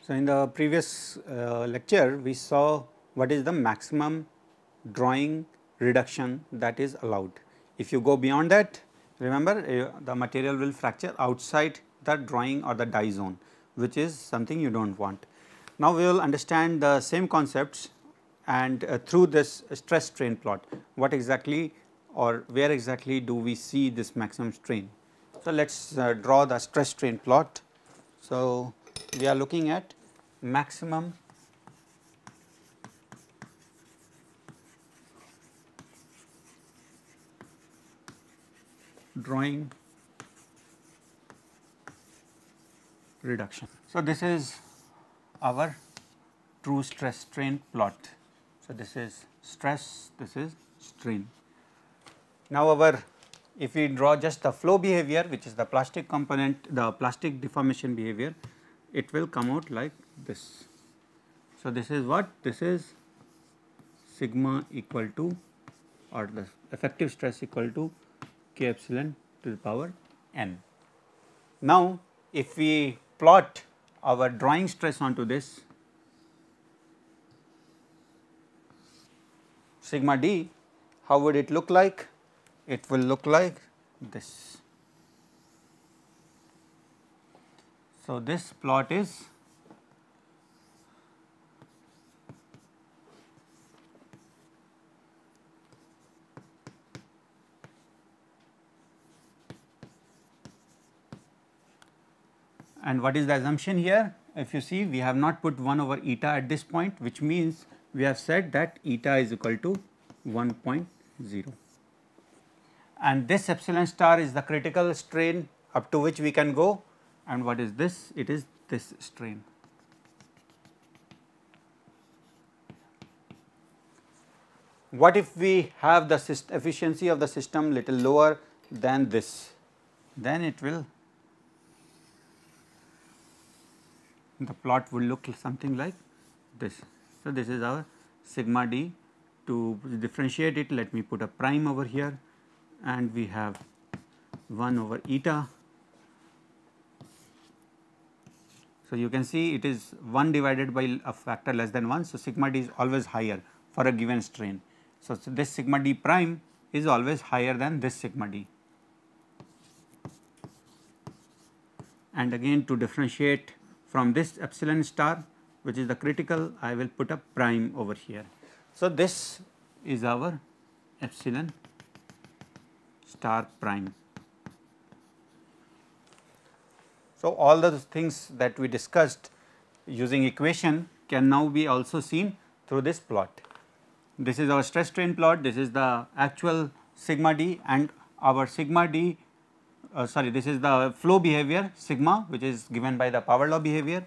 So, in the previous lecture we saw what is the maximum drawing reduction that is allowed. If you go beyond that, remember the material will fracture outside the drawing or the die zone, which is something you do not want. Now, we will understand the same concepts and through this stress strain plot, what exactly or where exactly do we see this maximum strain. So, let us draw the stress strain plot. So, we are looking at maximum drawing reduction. So, this is our true stress strain plot. So, this is stress, this is strain. Now, if we draw just the flow behavior, which is the plastic component, the plastic deformation behavior, it will come out like this. So, this is what? This is sigma equal to, or the effective stress equal to k epsilon to the power n. Now, if we plot our drawing stress onto this sigma d, how would it look like? It will look like this. So, this plot is and what is the assumption here? If you see, we have not put 1 over eta at this point, which means we have said that eta is equal to 1.0. And this epsilon star is the critical strain up to which we can go, and what is this? It is this strain. What if we have the efficiency of the system little lower than this? Then it will, the plot will look something like this. So, this is our sigma d. To differentiate it, let me put a prime over here, and we have 1 over eta. So, you can see it is 1 divided by a factor less than 1. So, sigma d is always higher for a given strain. So, this sigma d prime is always higher than this sigma d. And again, to differentiate from this epsilon star, which is the critical, I will put a prime over here. So, this is our epsilon star prime. So, all the things that we discussed using equation can now be also seen through this plot. This is our stress strain plot, this is the actual sigma d, and our sigma d, this is the flow behavior sigma, which is given by the power law behavior,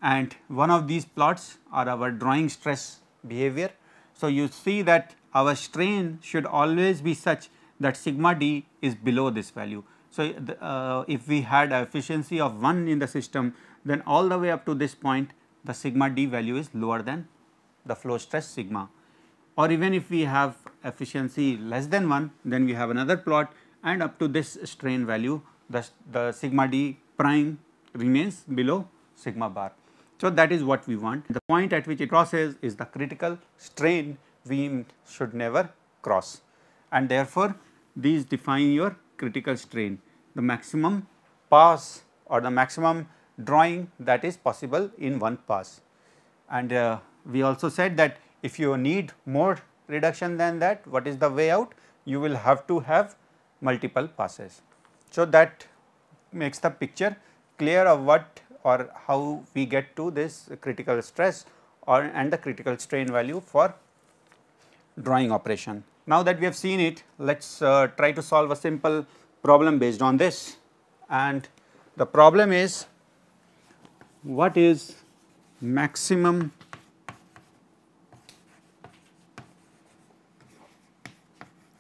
and one of these plots are our drawing stress behavior. So, you see that our strain should always be such that sigma d is below this value. So, if we had a efficiency of 1 in the system, then all the way up to this point the sigma d value is lower than the flow stress sigma, or even if we have efficiency less than 1, then we have another plot, and up to this strain value the sigma d prime remains below sigma bar. So, that is what we want. The point at which it crosses is the critical strain we should never cross, and therefore, these define your critical strain, the maximum pass or the maximum drawing that is possible in one pass. And we also said that if you need more reduction than that, what is the way out? You will have to have multiple passes. So, that makes the picture clear of what or how we get to this critical stress or and the critical strain value for drawing operation. Now that we have seen it, let us try to solve a simple problem based on this, and the problem is what is maximum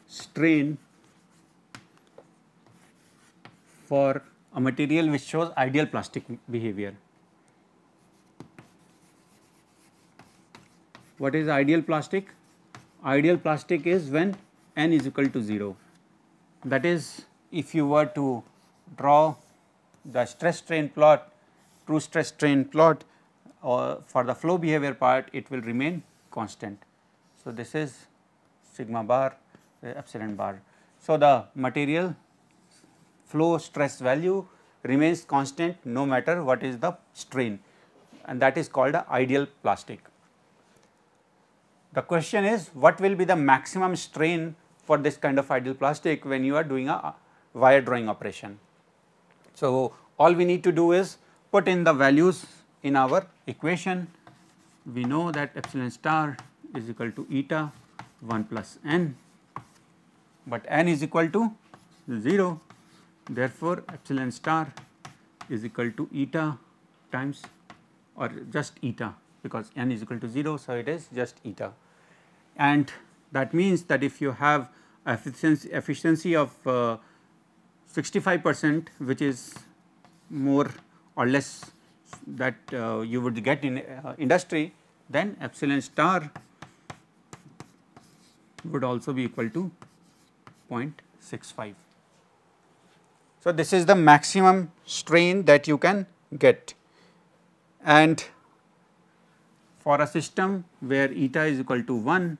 strain for a material which shows ideal plastic behavior. What is ideal plastic? Ideal plastic is when n is equal to 0. That is, if you were to draw the stress strain plot, true stress strain plot for the flow behavior part it will remain constant. So, this is sigma bar epsilon bar. So, the material flow stress value remains constant no matter what is the strain, and that is called a ideal plastic. The question is, what will be the maximum strain for this kind of ideal plastic when you are doing a wire drawing operation. So, all we need to do is put in the values in our equation. We know that epsilon star is equal to eta 1 plus n, but n is equal to 0. Therefore, epsilon star is equal to eta times, or just eta, because n is equal to 0. So, it is just eta, and that means that if you have efficiency of 65%, which is more or less that you would get in industry, then epsilon star would also be equal to 0.65. So, this is the maximum strain that you can get, and for a system where eta is equal to 1,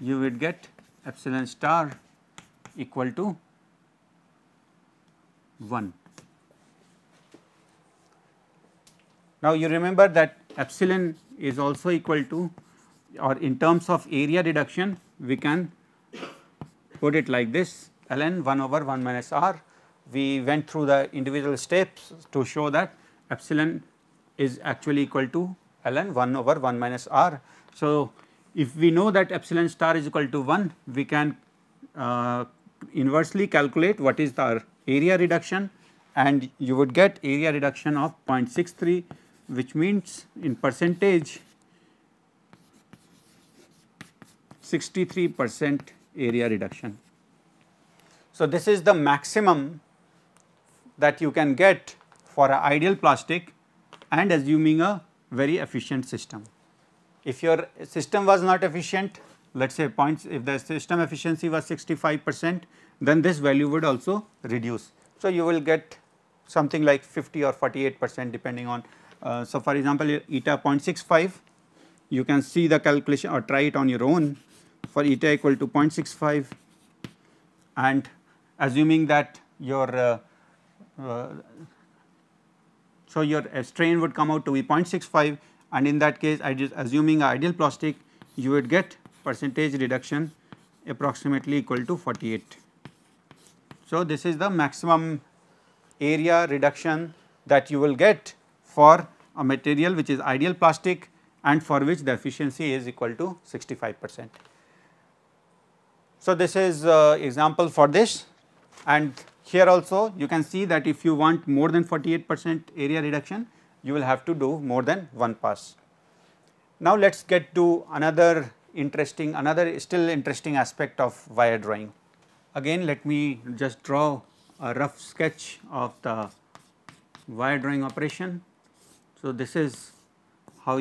you would get epsilon star equal to 1. Now, you remember that epsilon is also equal to, or in terms of area reduction, we can put it like this, ln 1 over 1 minus r. We went through the individual steps to show that epsilon is actually equal to ln 1 over 1 minus r. So, if we know that epsilon star is equal to 1, we can inversely calculate what is the area reduction, and you would get area reduction of 0.63, which means in percentage 63% area reduction. So, this is the maximum that you can get for an ideal plastic and assuming a very efficient system. If your system was not efficient, let us say if the system efficiency was 65%, then this value would also reduce. So, you will get something like 50 or 48% depending on. So, for example, eta 0.65, you can see the calculation or try it on your own for eta equal to 0.65, and assuming that your so your strain would come out to be 0.65, and in that case, assuming ideal plastic, you would get percentage reduction approximately equal to 48. So, this is the maximum area reduction that you will get for a material which is ideal plastic and for which the efficiency is equal to 65%. So, this is example for this, and here also you can see that if you want more than 48% area reduction, you will have to do more than one pass. Now, let us get to another still interesting aspect of wire drawing. Again, let me just draw a rough sketch of the wire drawing operation. So, this is how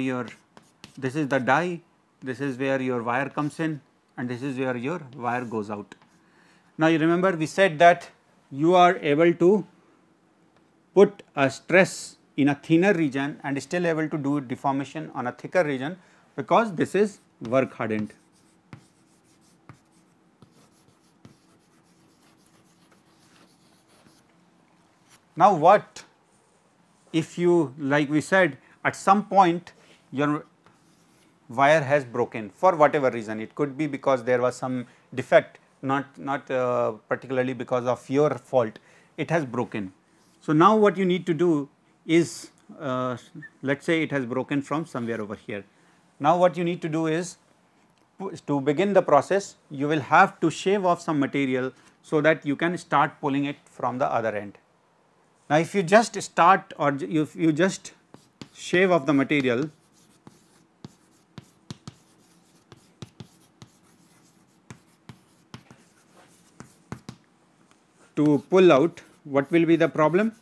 this is the die, this is where your wire comes in, and this is where your wire goes out. Now, you remember we said that you are able to put a stress in a thinner region and still able to do deformation on a thicker region, because this is work hardened. Now, what if you, like we said, at some point your wire has broken for whatever reason? It could be because there was some defect, not particularly because of your fault, it has broken. So, now what you need to do is, let us say it has broken from somewhere over here. Now, what you need to do is, to begin the process, you will have to shave off some material so that you can start pulling it from the other end. Now, if you just start, or if you just shave off the material, to pull out, what will be the problem?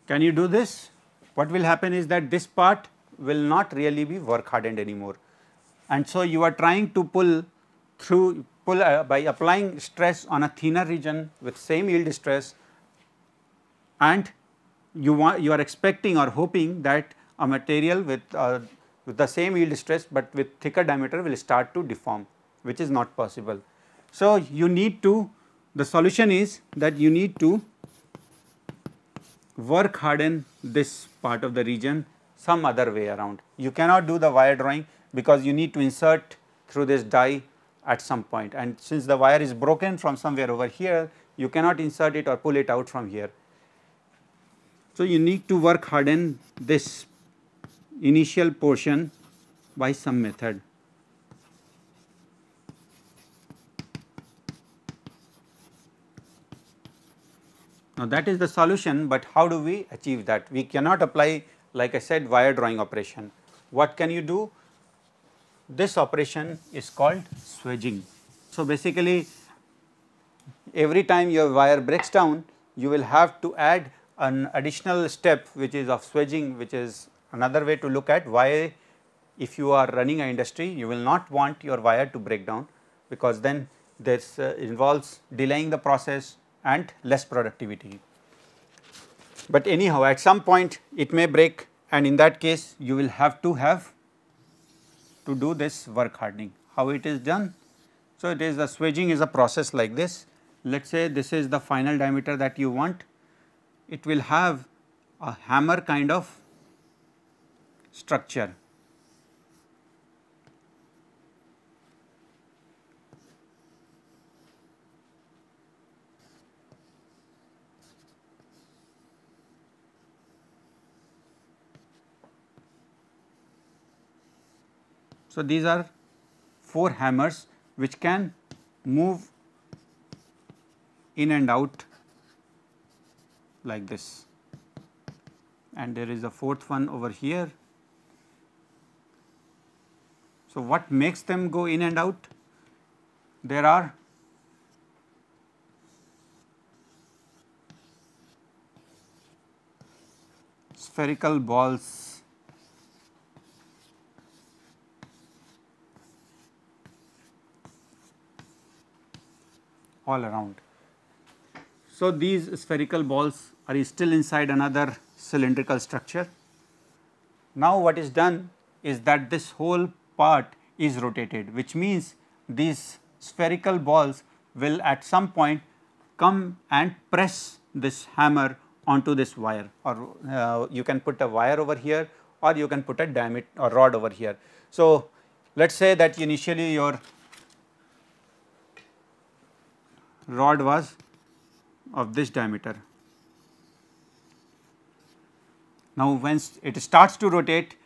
Can you do this? What will happen is that this part will not really be work hardened anymore, and so you are trying to pull by applying stress on a thinner region with same yield stress, and you are expecting or hoping that a material with the same yield stress, but with thicker diameter will start to deform, which is not possible. So, you need to, the solution is that you need to work harden this part of the region some other way around. You cannot do the wire drawing because you need to insert through this die at some point, and since the wire is broken from somewhere over here, you cannot insert it or pull it out from here. So, you need to work harden this initial portion by some method. Now, that is the solution, but how do we achieve that? We cannot apply, like I said, wire drawing operation. What can you do? This operation is called swedging. So, basically every time your wire breaks down, you will have to add an additional step, which is of swedging, which is another way to look at why, if you are running an industry, you will not want your wire to break down, because then this involves delaying the process and less productivity. But anyhow, at some point it may break, and in that case you will have to do this work hardening. How it is done? So, it is the swedging is a process like this. Let us say this is the final diameter that you want. It will have a hammer kind of structure. So, these are 4 hammers which can move in and out like this, and there is a 4th one over here. So, what makes them go in and out? There are spherical balls all around. So, these spherical balls are still inside another cylindrical structure. Now, what is done is that this whole part is rotated, which means these spherical balls will at some point come and press this hammer onto this wire, or you can put a wire over here, or you can put a diameter or rod over here. So, let us say that initially your rod was of this diameter. Now, when it starts to rotate,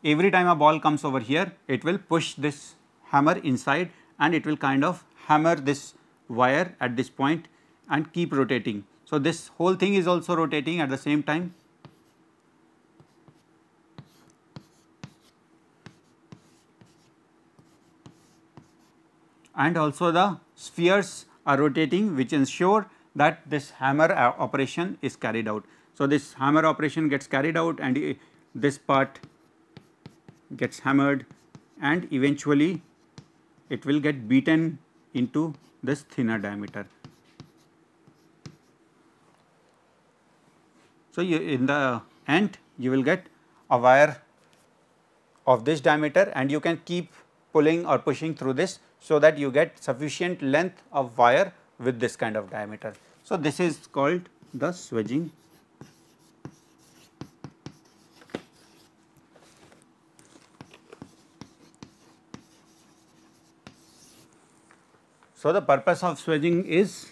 every time a ball comes over here, it will push this hammer inside, and it will kind of hammer this wire at this point and keep rotating. So, this whole thing is also rotating at the same time. And also the spheres are rotating, which ensure that this hammer operation is carried out. So, this hammer operation gets carried out, and this part gets hammered, and eventually it will get beaten into this thinner diameter. So, in the end you will get a wire of this diameter, and you can keep pulling or pushing through this, so that you get sufficient length of wire with this kind of diameter. So, this is called the swedging. So, the purpose of swedging is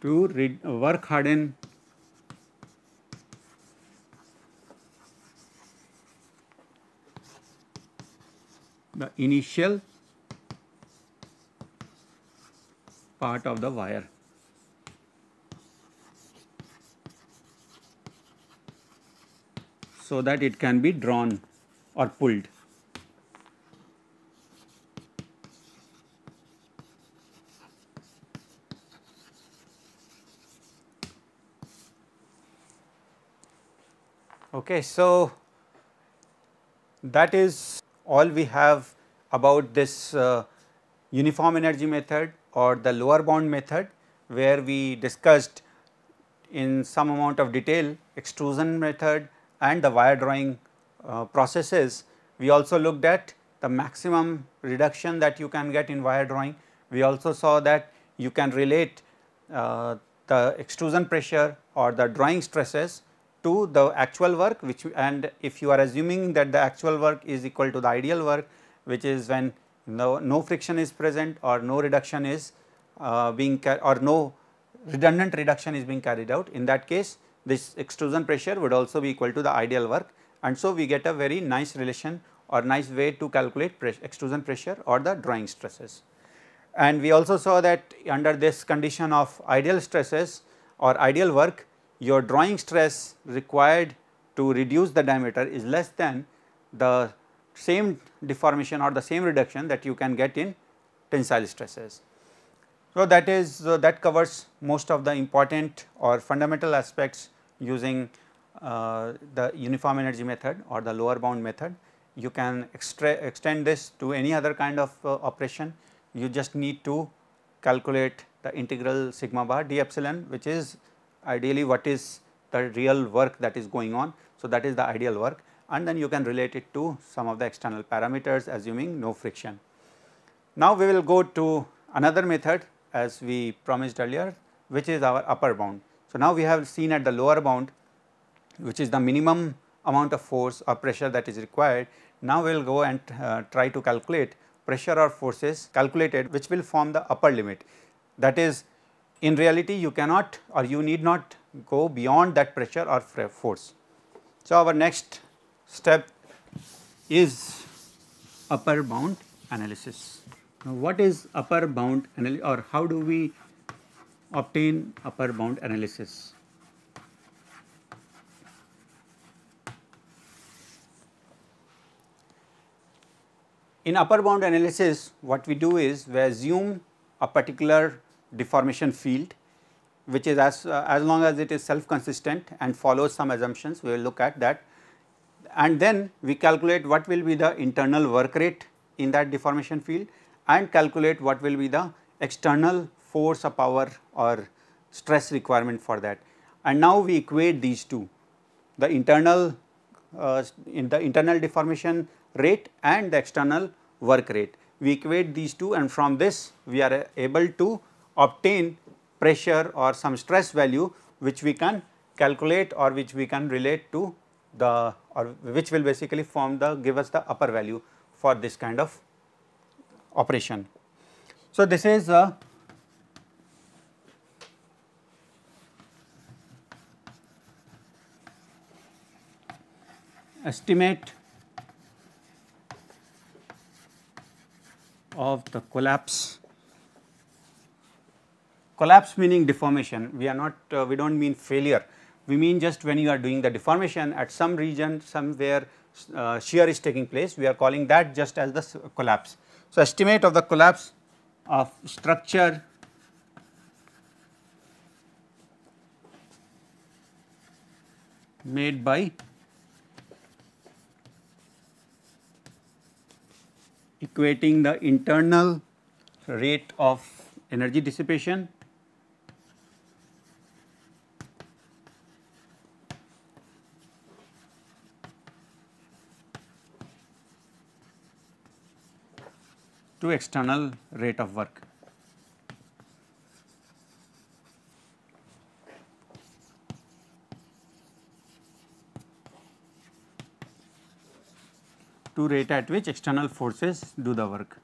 to work harden the initial part of the wire. So that it can be drawn or pulled. Okay, so that is all we have about this uniform energy method or the lower bound method, where we discussed in some amount of detail extrusion method and the wire drawing processes. We also looked at the maximum reduction that you can get in wire drawing. We also saw that you can relate the extrusion pressure or the drawing stresses to the actual work, which, and if you are assuming that the actual work is equal to the ideal work, which is when no friction is present or no reduction is or no redundant reduction is being carried out. In that case, this extrusion pressure would also be equal to the ideal work, and so we get a very nice relation or nice way to calculate extrusion pressure or the drawing stresses. And we also saw that under this condition of ideal stresses or ideal work, your drawing stress required to reduce the diameter is less than the same deformation or the same reduction that you can get in tensile stresses. So, that is that covers most of the important or fundamental aspects using the uniform energy method or the lower bound method. You can extend this to any other kind of operation. You just need to calculate the integral sigma bar d epsilon, which is ideally what is the real work that is going on. So, that is the ideal work, and then you can relate it to some of the external parameters assuming no friction. Now, we will go to another method as we promised earlier, which is our upper bound. So, now we have seen at the lower bound, which is the minimum amount of force or pressure that is required. Now, we will go and try to calculate pressure or forces calculated which will form the upper limit. That is, in reality you cannot or you need not go beyond that pressure or force. So, our next step is upper bound analysis. Now, what is upper bound analysis, or how do we obtain upper bound analysis? In upper bound analysis, what we do is we assume a particular deformation field, which is as long as it is self consistent and follows some assumptions, we will look at that, and then we calculate what will be the internal work rate in that deformation field and calculate what will be the external force or power or stress requirement for that. And now we equate these two, the internal internal deformation rate and the external work rate. We equate these two, and from this we are able to obtain pressure or some stress value which we can calculate or which we can relate to the, or which will basically form the, give us the upper value for this kind of operation. So, this is a estimate of the collapse. Collapse meaning deformation. We are not, we do not mean failure. We mean just when you are doing the deformation at some region somewhere shear is taking place, we are calling that just as the collapse. So, estimate of the collapse of structure made by equating the internal rate of energy dissipation to external rate of work. To rate at which external forces do the work.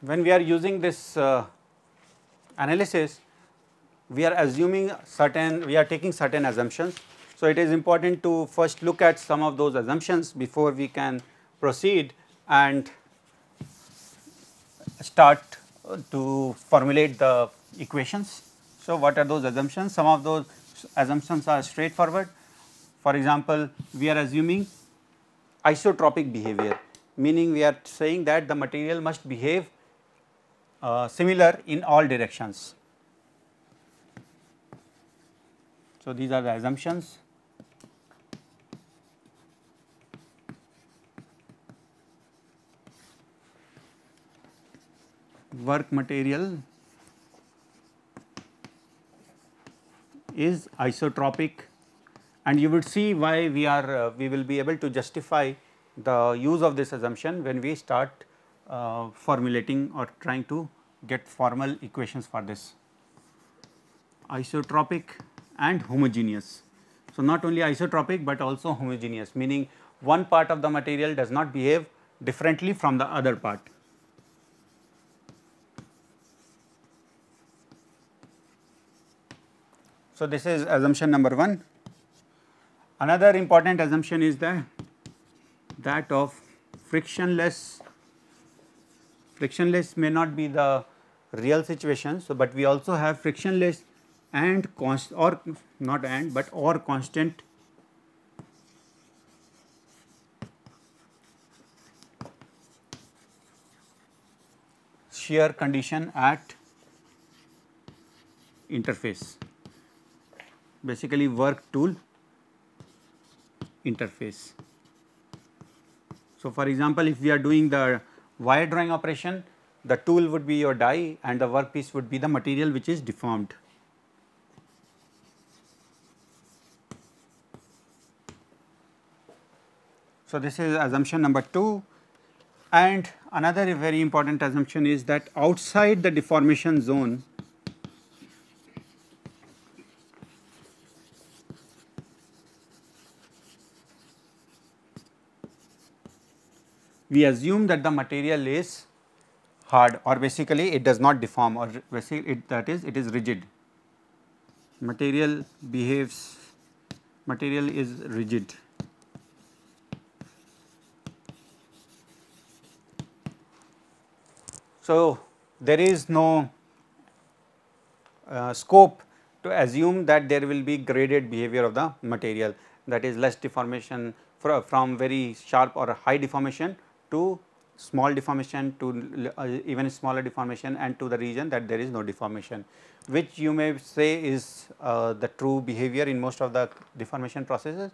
When we are using this analysis, we are assuming certain, we are taking certain assumptions. So, it is important to first look at some of those assumptions before we can proceed and start to formulate the equations. So, what are those assumptions? Some of those assumptions are straightforward. For example, we are assuming isotropic behavior, meaning we are saying that the material must behave similar in all directions. So, these are the assumptions. work material is isotropic, and you would see why we will be able to justify the use of this assumption when we start formulating or trying to get formal equations for this. Isotropic and homogeneous. So, not only isotropic, but also homogeneous, meaning one part of the material does not behave differently from the other part. So, this is assumption number 1. Another important assumption is that of frictionless. Frictionless may not be the real situation. So, but we also have frictionless and or not and but or constant shear condition at interface, basically work tool interface. So, for example, if we are doing the wire drawing operation, the tool would be your die and the workpiece would be the material which is deformed. So, this is assumption number 2, and another very important assumption is that outside the deformation zone, we assume that the material is hard, or basically it does not deform, or basically it is rigid. Material is rigid. So, there is no scope to assume that there will be graded behavior of the material, that is less deformation from very sharp or high deformation to small deformation to even smaller deformation and to the region that there is no deformation, which you may say is the true behavior in most of the deformation processes,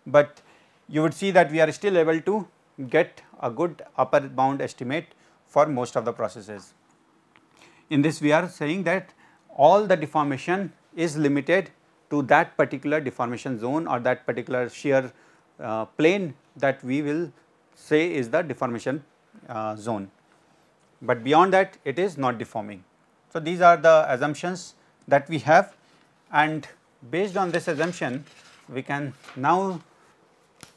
but you would see that we are still able to get a good upper bound estimate for most of the processes. In this we are saying that all the deformation is limited to that particular deformation zone or that particular shear plane that we will say is the deformation zone, but beyond that it is not deforming. So, these are the assumptions that we have, and based on this assumption we can now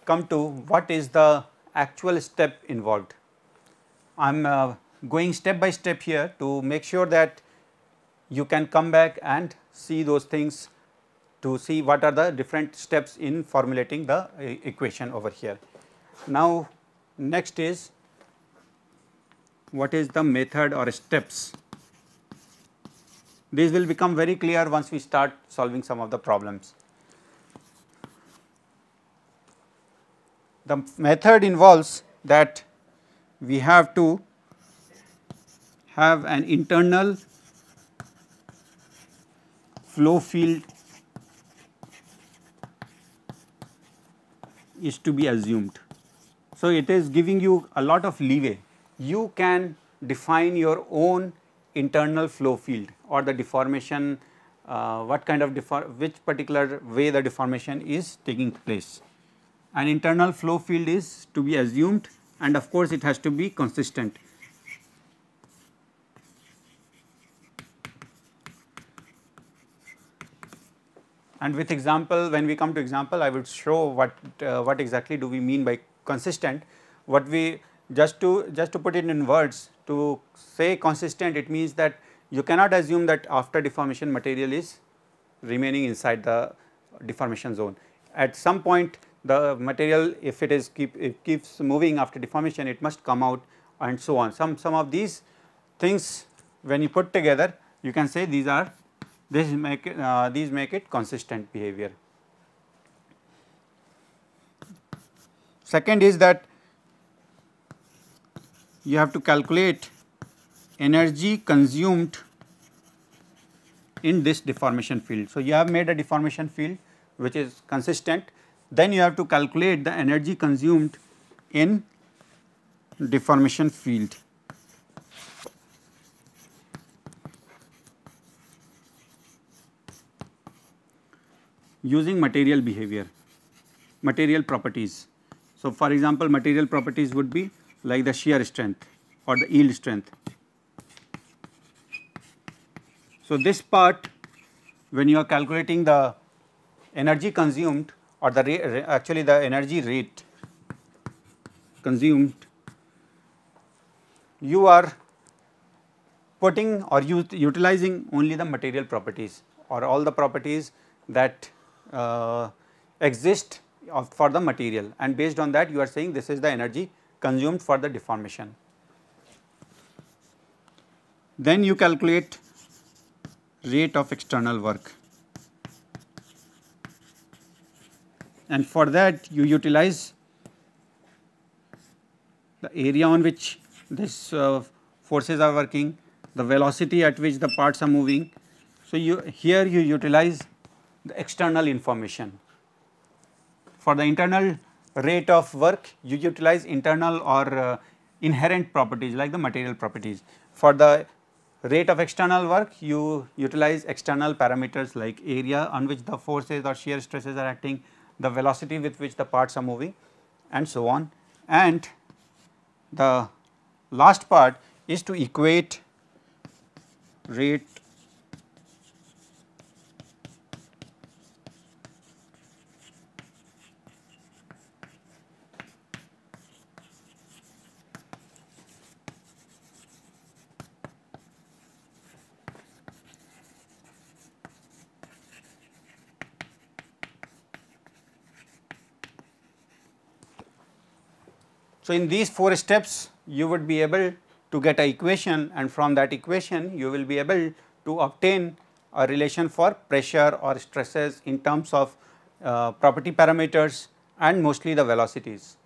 come to what is the actual step involved. I am going step by step here to make sure that you can come back and see those things, to see what are the different steps in formulating the equation over here. Now, next is what is the method or steps. These will become very clear once we start solving some of the problems. The method involves that we have to have an internal flow field is to be assumed. So, it is giving you a lot of leeway. You can define your own internal flow field or the deformation, what kind of which particular way the deformation is taking place. An internal flow field is to be assumed, and of course, it has to be consistent. And with example, when we come to example, I would show what exactly do we mean by consistent. What we just to put it in words, to say consistent, it means that you cannot assume that after deformation material is remaining inside the deformation zone. At some point, the material, if it keeps moving after deformation, it must come out and so on. Some of these things, when you put together, you can say these make it consistent behavior. Second is that you have to calculate energy consumed in this deformation field. So, you have made a deformation field which is consistent, then you have to calculate the energy consumed in deformation field. using material behavior, material properties. So, for example, material properties would be like the shear strength or the yield strength. So, this part, when you are calculating the energy consumed or the actually the energy rate consumed, you are putting or utilizing only the material properties or all the properties that exist for the material, and based on that you are saying this is the energy consumed for the deformation. Then you calculate rate of external work, and for that you utilize the area on which this forces are working, the velocity at which the parts are moving. So, here you utilize the external information. For the internal rate of work, you utilize internal or inherent properties like the material properties. For the rate of external work, you utilize external parameters like area on which the forces or shear stresses are acting, the velocity with which the parts are moving, and so on. And the last part is to equate rate So, in these 4 steps you would be able to get a equation, and from that equation you will be able to obtain a relation for pressure or stresses in terms of property parameters and mostly the velocities.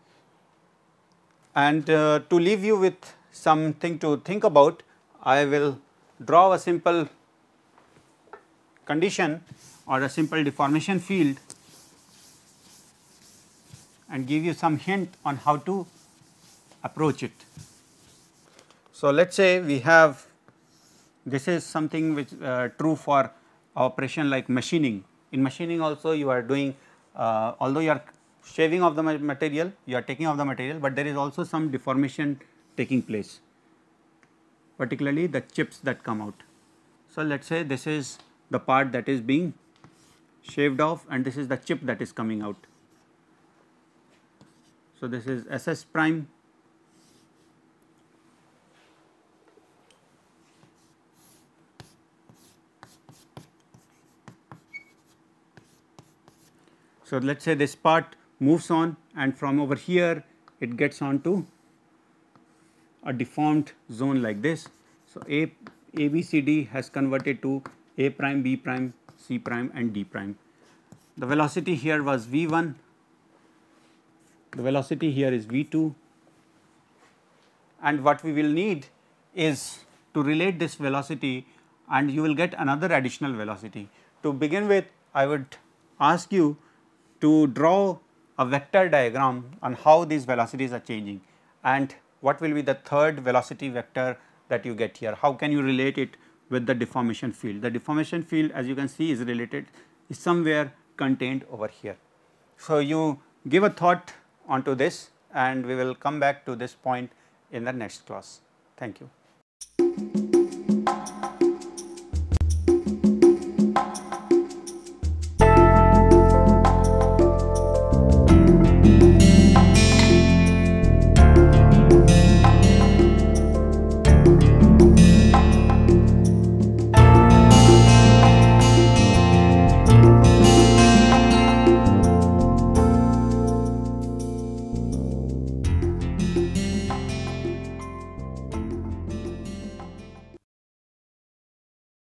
And to leave you with something to think about, I will draw a simple condition or a simple deformation field and give you some hint on how to approach it. So, let us say we have, this is something which true for operation like machining. In machining also you are doing, although you are shaving off the material, you are taking off the material, but there is also some deformation taking place, particularly the chips that come out. So, let us say this is the part that is being shaved off and this is the chip that is coming out. So, this is SS prime . So, let us say this part moves on and from over here it gets on to a deformed zone like this. So, A B C D has converted to A prime, B prime, C prime and D prime. The velocity here was V1, the velocity here is V2, and what we will need is to relate this velocity, and you will get another additional velocity. To begin with, I would ask you to draw a vector diagram on how these velocities are changing and what will be the third velocity vector that you get here. How can you relate it with the deformation field? The deformation field, as you can see, is related, is somewhere contained over here. So, you give a thought onto this and we will come back to this point in the next class. Thank you.